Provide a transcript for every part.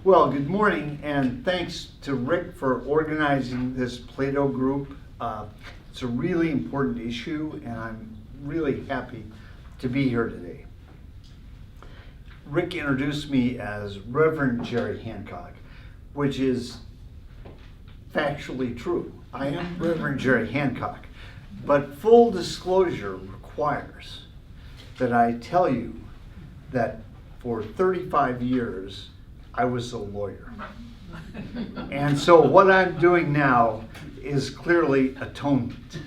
Well, good morning, and thanks to Rick for organizing this Plato group. It's a really important issue, and I'm really happy to be here today. Rick introduced me as Reverend Jerry Hancock, which is factually true. I am Reverend Jerry Hancock, but full disclosure requires that I tell you that for 35 years, I was a lawyer. And so what I'm doing now is clearly atonement.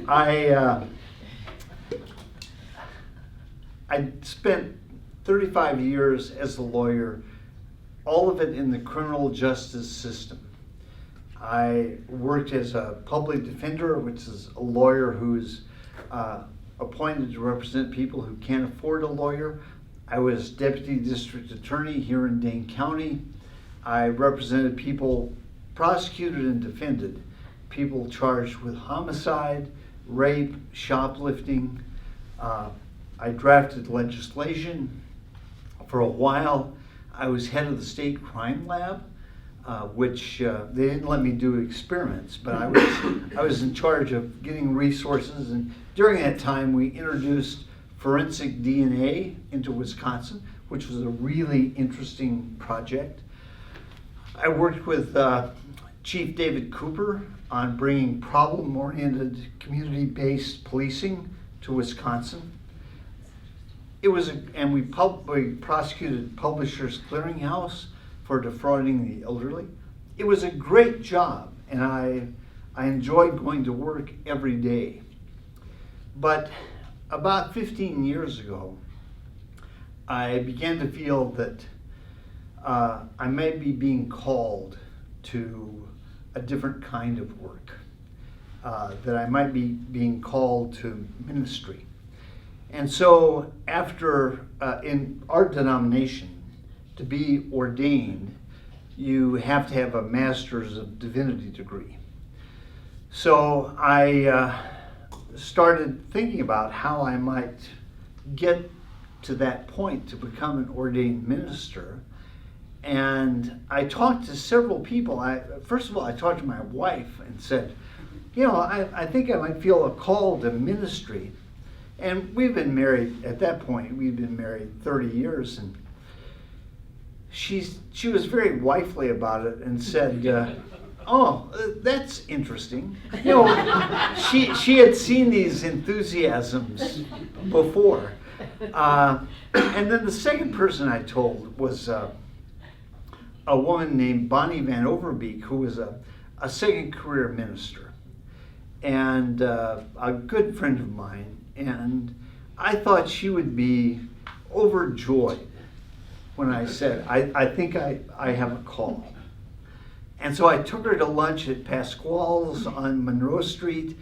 I spent 35 years as a lawyer, all of it in the criminal justice system. I worked as a public defender, which is a lawyer who's appointed to represent people who can't afford a lawyer. I was deputy district attorney here in Dane County. I represented people prosecuted and defended, people charged with homicide, rape, shoplifting. I drafted legislation. For a while, I was head of the state crime lab, which they didn't let me do experiments, but I was in charge of getting resources, and during that time we introduced forensic DNA into Wisconsin, which was a really interesting project. I worked with Chief David Cooper on bringing problem-oriented, community-based policing to Wisconsin. And we prosecuted Publishers Clearinghouse for defrauding the elderly. It was a great job, and I enjoyed going to work every day. But about 15 years ago, I began to feel that I might be being called to a different kind of work, that I might be being called to ministry. And so after, in our denomination, to be ordained, you have to have a Master's of Divinity degree. So I started thinking about how I might get to that point to become an ordained minister. And I talked to several people. First of all, I talked to my wife and said, I think I might feel a call to ministry. And we've been married, at that point, we've been married 30 years, and she was very wifely about it and said, oh, that's interesting. She had seen these enthusiasms before. And then the second person I told was a woman named Bonnie Van Overbeek, who was a second career minister and a good friend of mine. And I thought she would be overjoyed when I said, I think I have a call. And so I took her to lunch at Pasquale's on Monroe Street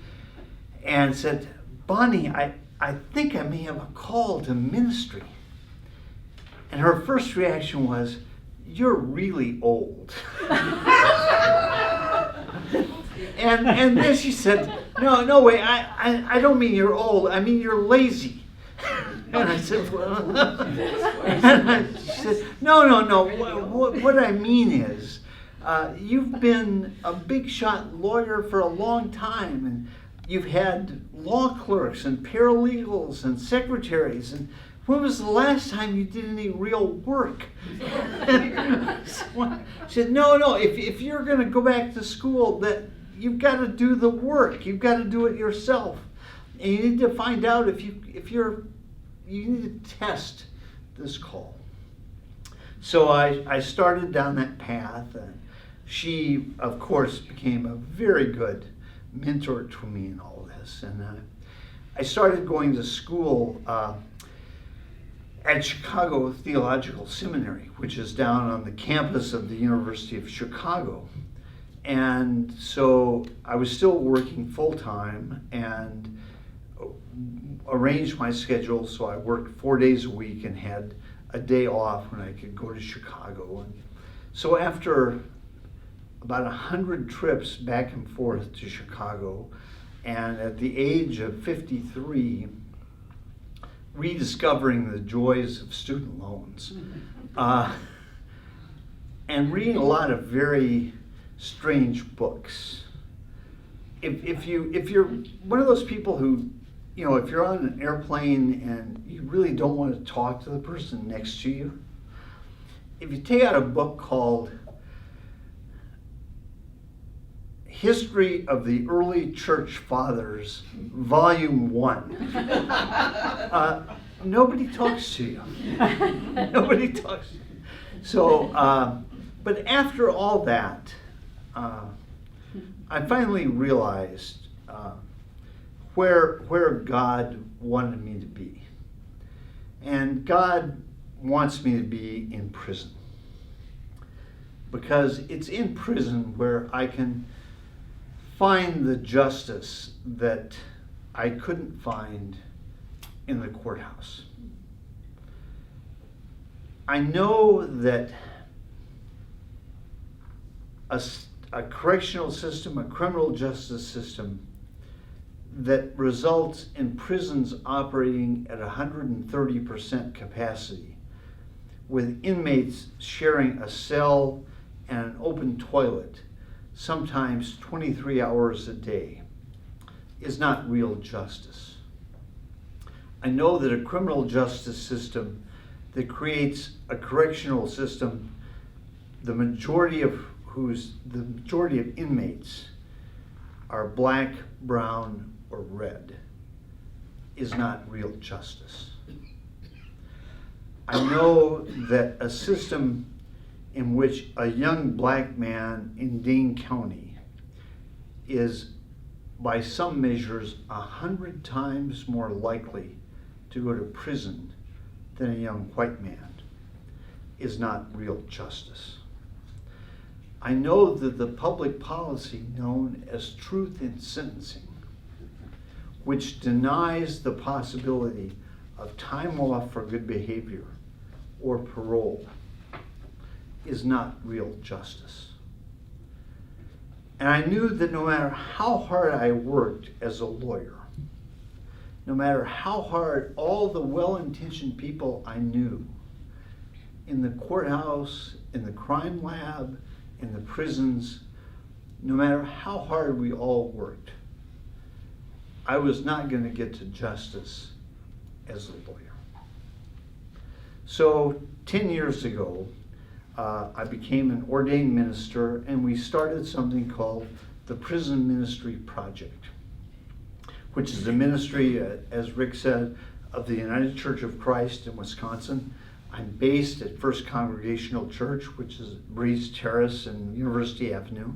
and said, Bonnie, I think I may have a call to ministry. And her first reaction was, you're really old. And then she said, no way, I don't mean you're old, I mean you're lazy. And I said, well, and she said, no, what I mean is, you've been a big shot lawyer for a long time, and you've had law clerks and paralegals and secretaries, and when was the last time you did any real work? She said, no, if you're going to go back to school, that you've got to do the work. You've got to do it yourself. And you need to find out if you need to test this call. So I started down that path. She, of course, became a very good mentor to me in all this. And I started going to school at Chicago Theological Seminary, which is down on the campus of the University of Chicago. And so I was still working full-time and arranged my schedule so I worked 4 days a week and had a day off when I could go to Chicago. And so after about 100 trips back and forth to Chicago, and at the age of 53, rediscovering the joys of student loans, and reading a lot of very strange books. If you're one of those people who, if you're on an airplane and you really don't want to talk to the person next to you, if you take out a book called History of the Early Church Fathers, Volume 1, nobody talks to you. Nobody talks to you. So, but after all that, I finally realized where God wanted me to be. And God wants me to be in prison. Because it's in prison where I can find the justice that I couldn't find in the courthouse. I know that a correctional system, a criminal justice system that results in prisons operating at 130% capacity, with inmates sharing a cell and an open toilet, sometimes 23 hours a day, is not real justice. I know that a criminal justice system that creates a correctional system, the majority of inmates are black, brown, or red, is not real justice. I know that a system in which a young black man in Dane County is, by some measures, 100 times more likely to go to prison than a young white man, is not real justice. I know that the public policy known as truth in sentencing, which denies the possibility of time off for good behavior or parole, is not real justice. And I knew that no matter how hard I worked as a lawyer, no matter how hard all the well-intentioned people I knew in the courthouse, in the crime lab, in the prisons, no matter how hard we all worked, I was not going to get to justice as a lawyer. So 10 years ago, I became an ordained minister, and we started something called the Prison Ministry Project, which is a ministry, as Rick said, of the United Church of Christ in Wisconsin. I'm based at First Congregational Church, which is Breeze Terrace and University Avenue.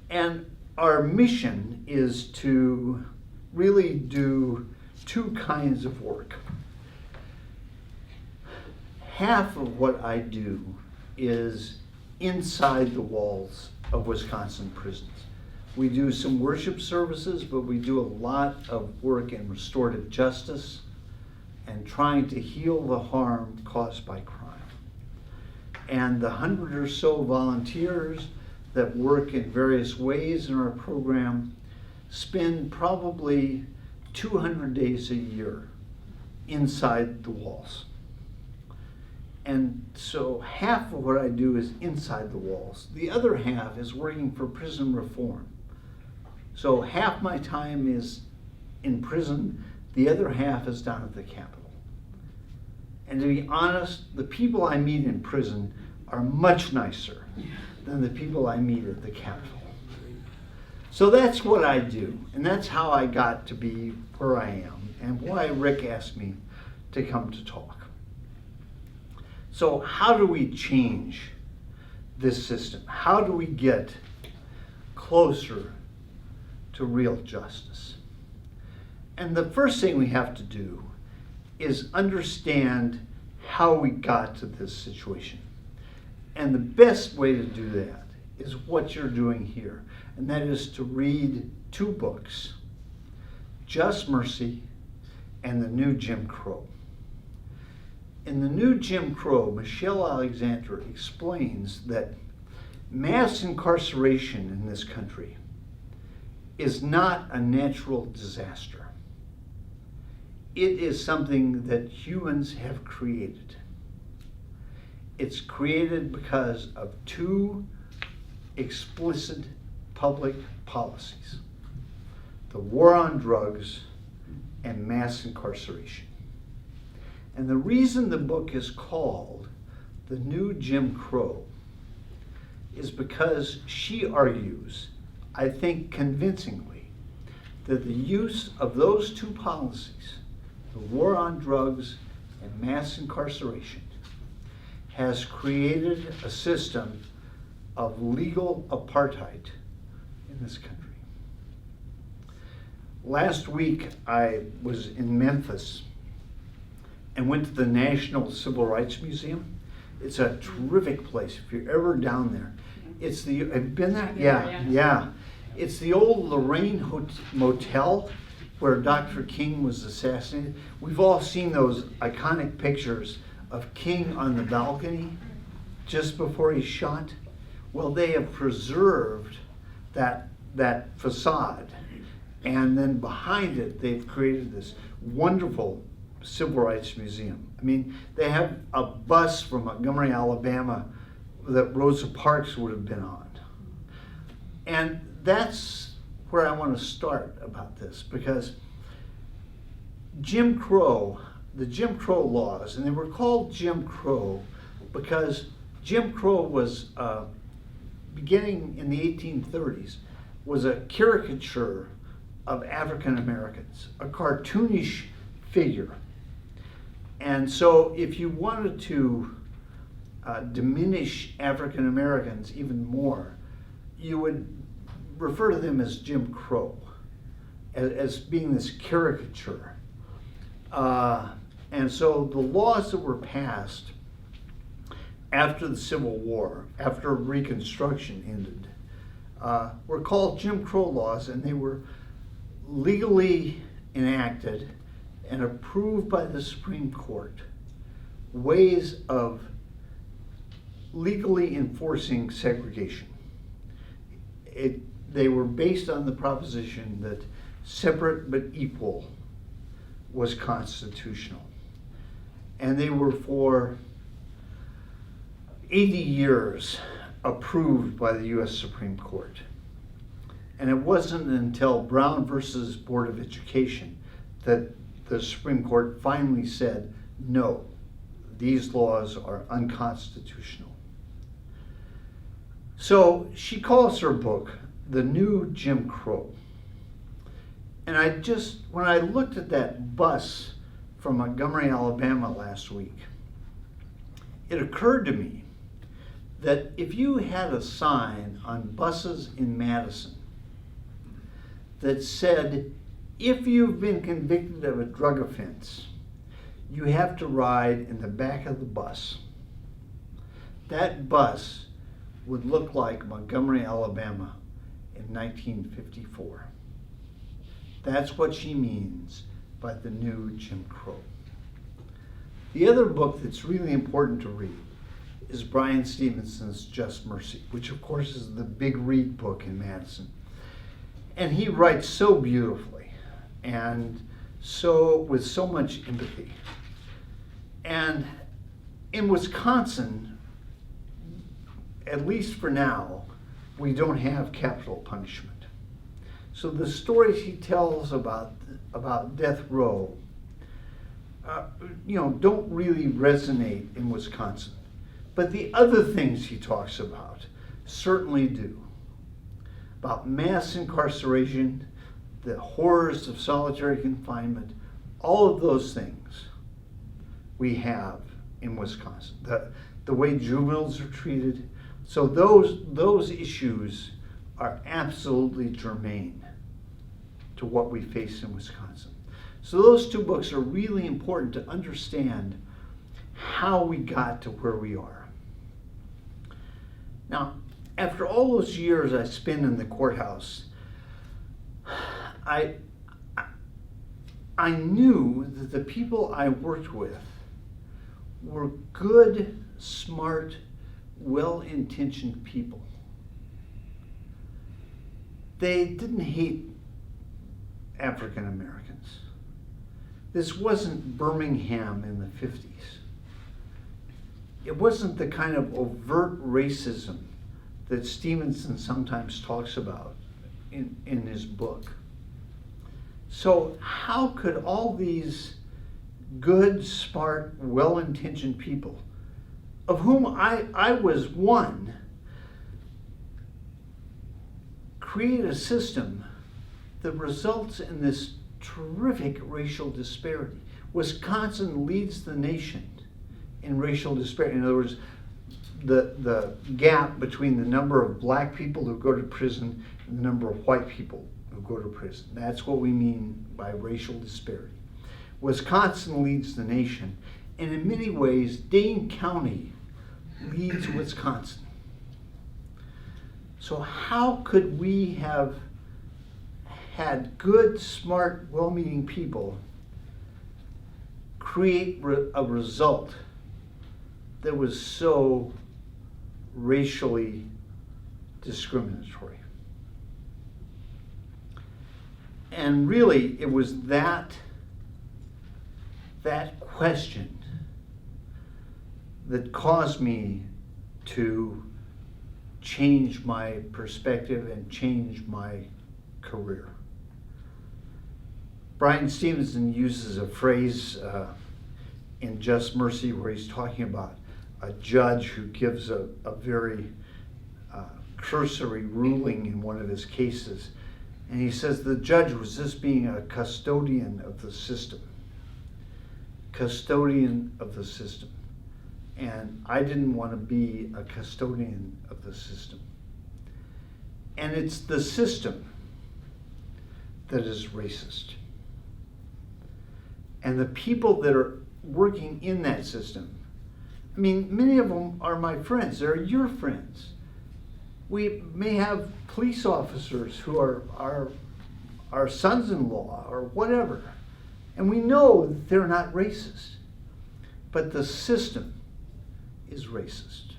And our mission is to really do two kinds of work. Half of what I do is inside the walls of Wisconsin prisons. We do some worship services, but we do a lot of work in restorative justice and trying to heal the harm caused by crime. And the 100 or so volunteers that work in various ways in our program spend probably 200 days a year inside the walls. And so half of what I do is inside the walls. The other half is working for prison reform. So half my time is in prison, the other half is down at the Capitol. And to be honest, the people I meet in prison are much nicer than the people I meet at the Capitol. So that's what I do, and that's how I got to be where I am, and why Rick asked me to come to talk. So how do we change this system? How do we get closer to real justice? And the first thing we have to do is understand how we got to this situation. And the best way to do that is what you're doing here, and that is to read two books, Just Mercy and The New Jim Crow. In The New Jim Crow, Michelle Alexander explains that mass incarceration in this country is not a natural disaster. it is something that humans have created. It's created because of two explicit public policies: the war on drugs and mass incarceration. And the reason the book is called The New Jim Crow is because she argues, I think convincingly, that the use of those two policies, the war on drugs and mass incarceration, has created a system of legal apartheid in this country. Last week, I was in Memphis and went to the National Civil Rights Museum. It's a terrific place if you're ever down there. It's the, have you been there? Yeah. It's the old Lorraine Motel where Dr. King was assassinated. We've all seen those iconic pictures of King on the balcony just before he's shot. Well, they have preserved that facade. And then behind it, they've created this wonderful civil rights museum. I mean, they have a bus from Montgomery, Alabama that Rosa Parks would have been on. And that's where I want to start about this, because Jim Crow, the Jim Crow laws, and they were called Jim Crow because Jim Crow was, beginning in the 1830s, was a caricature of African Americans, a cartoonish figure. And so if you wanted to diminish African Americans even more, you would refer to them as Jim Crow, as being this caricature. And so the laws that were passed after the Civil War, after Reconstruction ended, were called Jim Crow laws, and they were legally enacted and approved by the Supreme Court, ways of legally enforcing segregation. They were based on the proposition that separate but equal was constitutional. And they were for 80 years approved by the US Supreme Court. And it wasn't until Brown versus Board of Education that the Supreme Court finally said, no, these laws are unconstitutional. So she calls her book The New Jim Crow. And when I looked at that bus from Montgomery, Alabama last week, it occurred to me that if you had a sign on buses in Madison that said, if you've been convicted of a drug offense, you have to ride in the back of the bus, that bus would look like Montgomery, Alabama in 1954. That's what she means by the new Jim Crow. The other book that's really important to read is Bryan Stevenson's Just Mercy, which of course is the big read book in Madison. And he writes so beautifully and so with so much empathy. And in Wisconsin, at least for now, we don't have capital punishment. So the stories he tells about death row, don't really resonate in Wisconsin. But the other things he talks about certainly do. About mass incarceration, the horrors of solitary confinement, all of those things we have in Wisconsin. The way juveniles are treated. So those issues are absolutely germane to what we face in Wisconsin. So those two books are really important to understand how we got to where we are. Now, after all those years I spent in the courthouse, I knew that the people I worked with were good, smart, well-intentioned people. They didn't hate African Americans. This wasn't Birmingham in the 50s. It wasn't the kind of overt racism that Stevenson sometimes talks about in his book. So how could all these good, smart, well-intentioned people, of whom I was one, create a system that results in this terrific racial disparity? Wisconsin leads the nation in racial disparity. In other words, the gap between the number of black people who go to prison and the number of white people who go to prison. That's what we mean by racial disparity. Wisconsin leads the nation, and in many ways, Dane County leads Wisconsin. So how could we have had good, smart, well-meaning people create a result that was so racially discriminatory? And really, it was that question that caused me to change my perspective and change my career. Brian Stevenson uses a phrase in Just Mercy where he's talking about a judge who gives a very cursory ruling in one of his cases. And he says the judge was just being a custodian of the system. Custodian of the system. And I didn't want to be a custodian of the system. And it's the system that is racist. And the people that are working in that system, I mean, many of them are my friends. They're your friends. We may have police officers who are our sons-in-law or whatever. And we know that they're not racist. But the system is racist.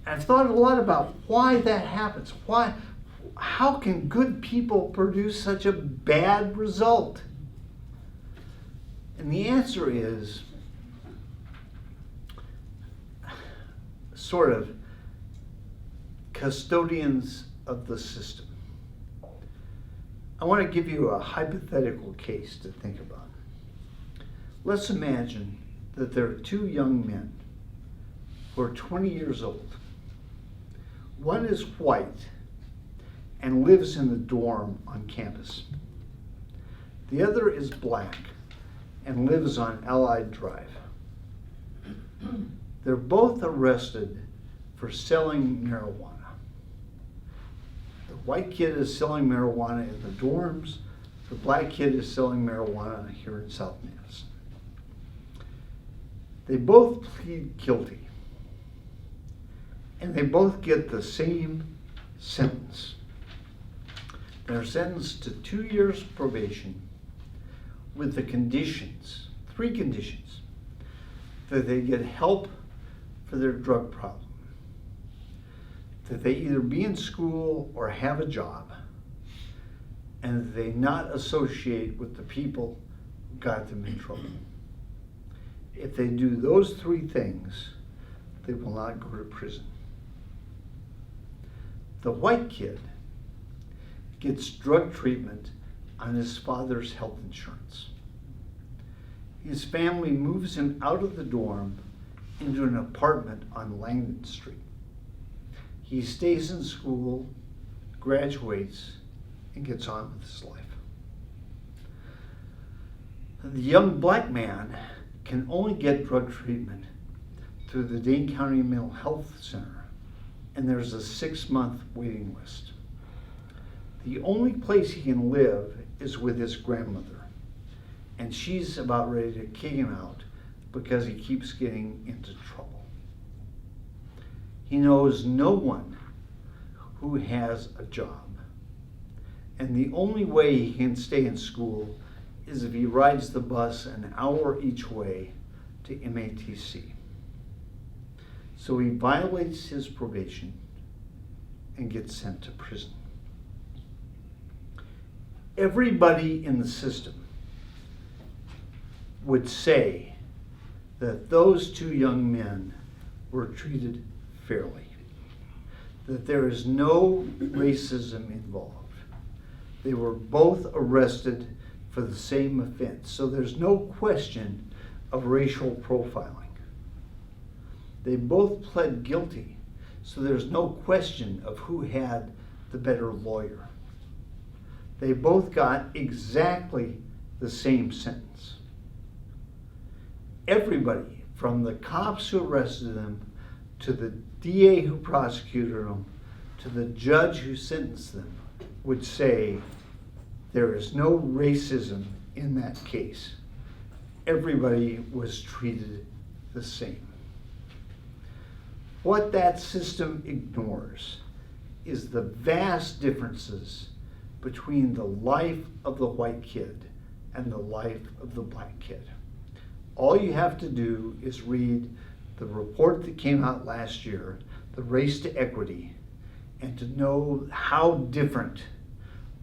And I've thought a lot about why that happens. How can good people produce such a bad result? And the answer is sort of custodians of the system. I want to give you a hypothetical case to think about. Let's imagine that there are two young men who are 20 years old. One is white and lives in the dorm on campus. The other is black and lives on Allied Drive. They're both arrested for selling marijuana. The white kid is selling marijuana in the dorms. The black kid is selling marijuana here in South Madison. They both plead guilty. And they both get the same sentence. They're sentenced to 2 years probation with the conditions, 3 conditions, that they get help for their drug problem, that they either be in school or have a job, and that they not associate with the people who got them in trouble. If they do those 3 things, they will not go to prison. The white kid gets drug treatment on his father's health insurance. His family moves him out of the dorm into an apartment on Langdon Street. He stays in school, graduates, and gets on with his life. The young black man can only get drug treatment through the Dane County Mental Health Center, and there's a 6-month waiting list. The only place he can live is with his grandmother, and she's about ready to kick him out because he keeps getting into trouble. He knows no one who has a job, and the only way he can stay in school is if he rides the bus an hour each way to MATC. So he violates his probation and gets sent to prison. Everybody in the system would say that those two young men were treated fairly, that there is no racism involved. They were both arrested for the same offense, so there's no question of racial profiling. They both pled guilty, so there's no question of who had the better lawyer. They both got exactly the same sentence. Everybody, from the cops who arrested them, to the DA who prosecuted them, to the judge who sentenced them, would say there is no racism in that case. Everybody was treated the same. What that system ignores is the vast differences between the life of the white kid and the life of the black kid. All you have to do is read the report that came out last year, the Race to Equity, and to know how different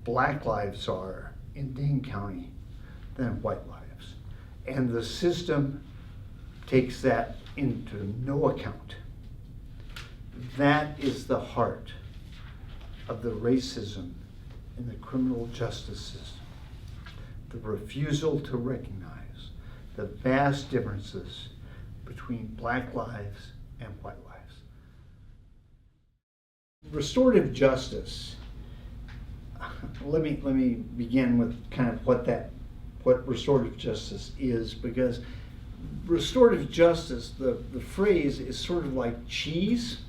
black lives are in Dane County than white lives. And the system takes that into no account. That is the heart of the racism in the criminal justice system. The refusal to recognize the vast differences between black lives and white lives. Restorative justice. Let me begin with kind of what restorative justice is, because restorative justice, the phrase is sort of like cheese.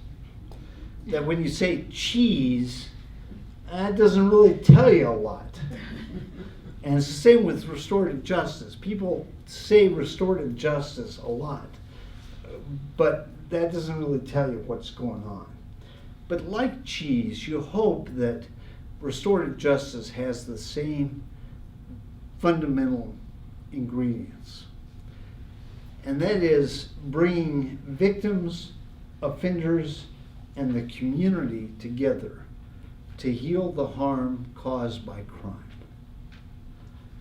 That when you say cheese, that doesn't really tell you a lot. And it's the same with restorative justice. People say restorative justice a lot, but that doesn't really tell you what's going on. But like cheese, you hope that restorative justice has the same fundamental ingredients. And that is bringing victims, offenders, and the community together to heal the harm caused by crime.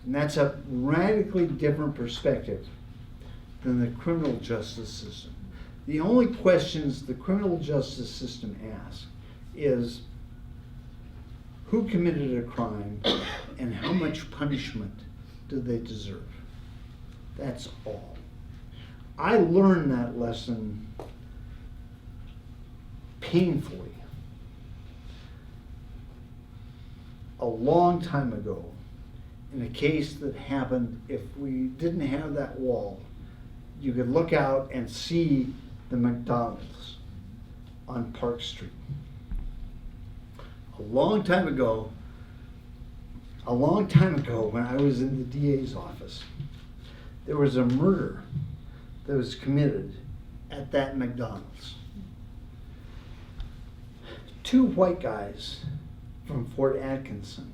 And that's a radically different perspective than the criminal justice system. The only questions the criminal justice system asks is who committed a crime and how much punishment do they deserve? That's all. I learned that lesson painfully a long time ago in a case that happened. If we didn't have that wall, you could look out and see the McDonald's on Park Street. A long time ago when I was in the DA's office, there was a murder that was committed at that McDonald's. Two white guys from Fort Atkinson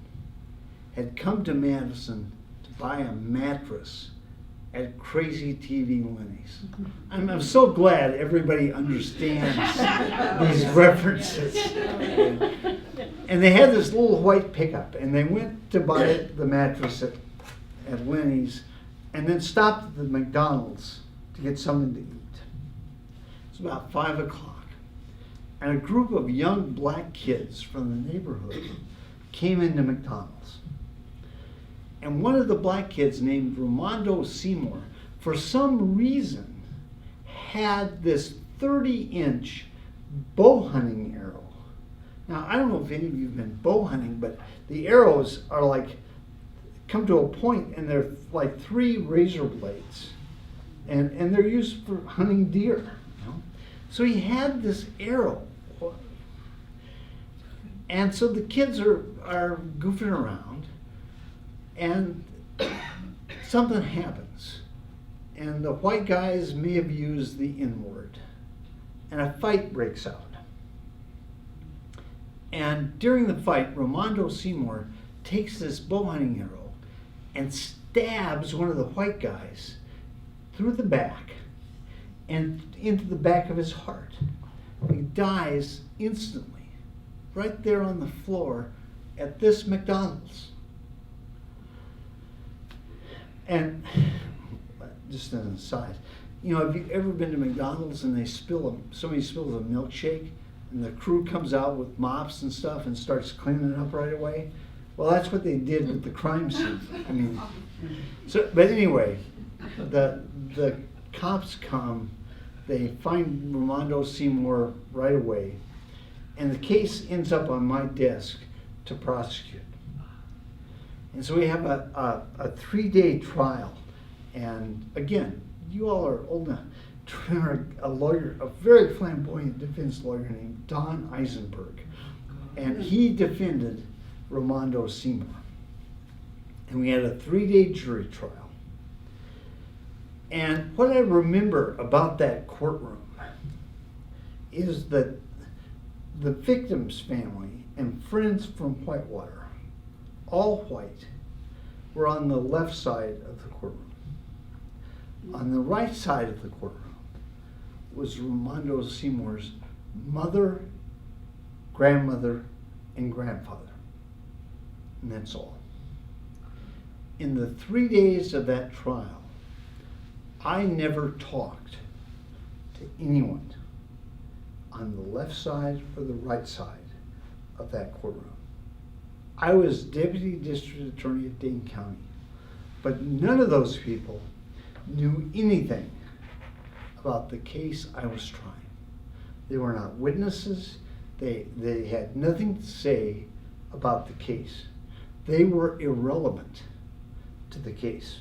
had come to Madison to buy a mattress at Crazy TV Lenny's. I'm so glad everybody understands these references. And they had this little white pickup, and they went to buy the mattress at Lenny's, and then stopped at the McDonald's to get something to eat. It's about 5 o'clock. And a group of young black kids from the neighborhood came into McDonald's. And one of the black kids, named Ramondo Seymour, for some reason had this 30-inch bow hunting arrow. Now, I don't know if any of you have been bow hunting, but the arrows are like, come to a point and they're like 3 razor blades. And they're used for hunting deer. You know? So he had this arrow. And so the kids are goofing around, and something happens. And the white guys may have used the N-word, and a fight breaks out. And during the fight, Ramondo Seymour takes this bow hunting arrow and stabs one of the white guys through the back and into the back of his heart. He dies instantly, right there on the floor at this McDonald's. And just an aside. You know, have you ever been to McDonald's and somebody spills a milkshake and the crew comes out with mops and stuff and starts cleaning it up right away? Well, that's what they did with the crime scene. I mean, but anyway, the cops come, they find Ramondo Seymour right away, and the case ends up on my desk to prosecute. And so we have a 3-day trial. And again, you all are old enough to remember a lawyer, a very flamboyant defense lawyer named Don Eisenberg. And he defended Ramondo Seymour. And we had a 3-day jury trial. And what I remember about that courtroom is that the victim's family and friends from Whitewater, all white, were on the left side of the courtroom. On the right side of the courtroom was Ramondo Seymour's mother, grandmother, and grandfather. And that's all. In the 3 days of that trial, I never talked to anyone on the left side or the right side of that courtroom. I was Deputy District Attorney of Dane County, but none of those people knew anything about the case I was trying. They were not witnesses. They had nothing to say about the case. They were irrelevant to the case.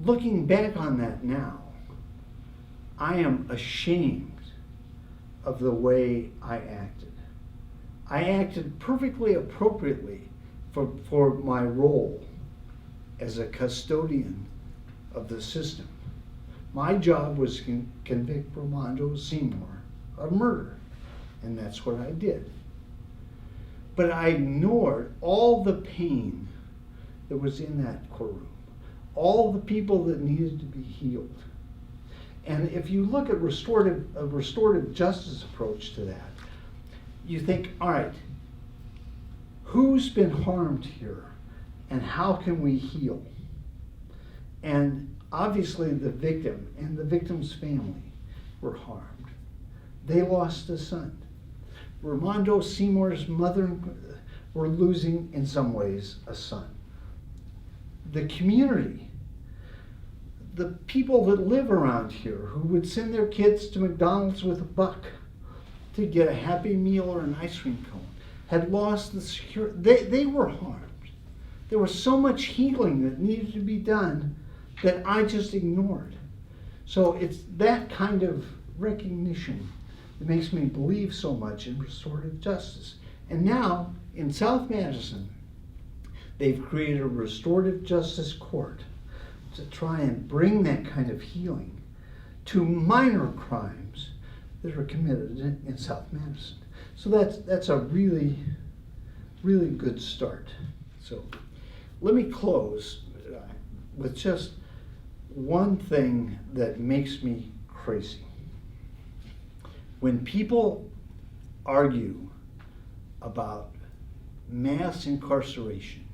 Looking back on that now, I am ashamed of the way I acted. I acted perfectly appropriately for my role as a custodian of the system. My job was to convict Ramondo Seymour of murder, and that's what I did. But I ignored all the pain that was in that courtroom, all the people that needed to be healed. And if you look at a restorative justice approach to that, you think, all right, who's been harmed here and how can we heal? And obviously the victim and the victim's family were harmed. They lost a son. Ramondo Seymour's mother were losing, in some ways, a son. The community, the people that live around here who would send their kids to McDonald's with $1 to get a Happy Meal or an ice cream cone, had lost the security. They were harmed. There was so much healing that needed to be done that I just ignored. So it's that kind of recognition that makes me believe so much in restorative justice. And now, in South Madison, they've created a restorative justice court to try and bring that kind of healing to minor crimes that are committed in South Madison. So that's a really, really good start. So let me close with just one thing that makes me crazy. When people argue about mass incarceration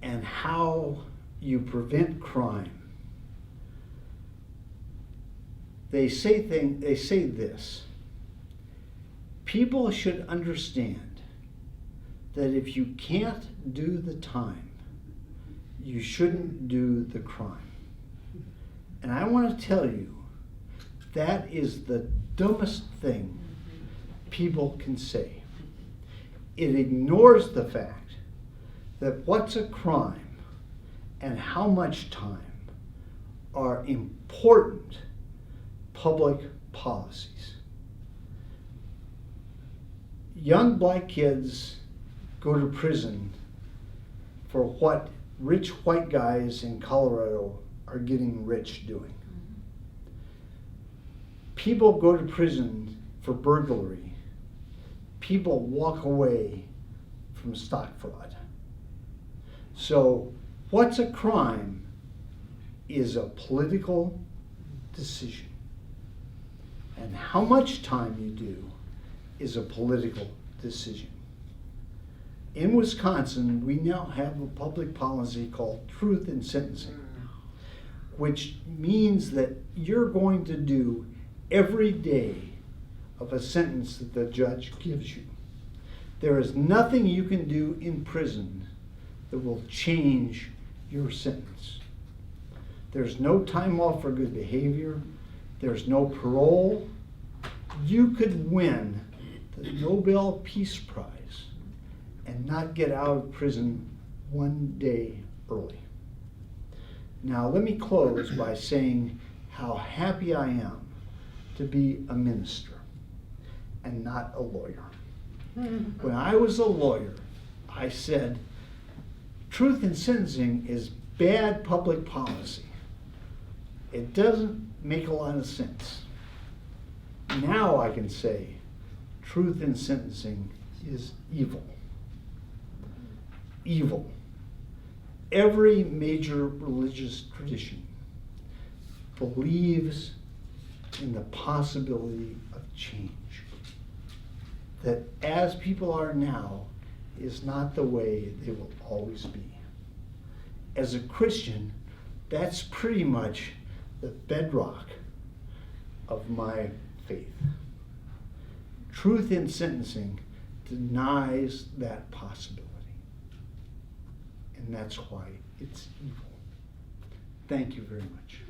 and how you prevent crime, they say this: people should understand that if you can't do the time, you shouldn't do the crime. And I want to tell you, that is the dumbest thing people can say. It ignores the fact that what's a crime and how much time are important public policies. Young black kids go to prison for what rich white guys in Colorado are getting rich doing. People go to prison for burglary. People walk away from stock fraud. So what's a crime is a political decision. And how much time you do is a political decision. In Wisconsin, we now have a public policy called truth in sentencing, which means that you're going to do every day of a sentence that the judge gives you. There is nothing you can do in prison that will change your sentence. There's no time off for good behavior. There's no parole. You could win the Nobel Peace Prize and not get out of prison one day early. Now, let me close by saying how happy I am to be a minister and not a lawyer. When I was a lawyer, I said, truth in sentencing is bad public policy. It doesn't make a lot of sense. Now I can say, truth in sentencing is evil. Evil. Every major religious tradition believes in the possibility of change. That as people are now is not the way they will always be. As a Christian, that's pretty much the bedrock of my faith. Truth in sentencing denies that possibility. And that's why it's evil. Thank you very much.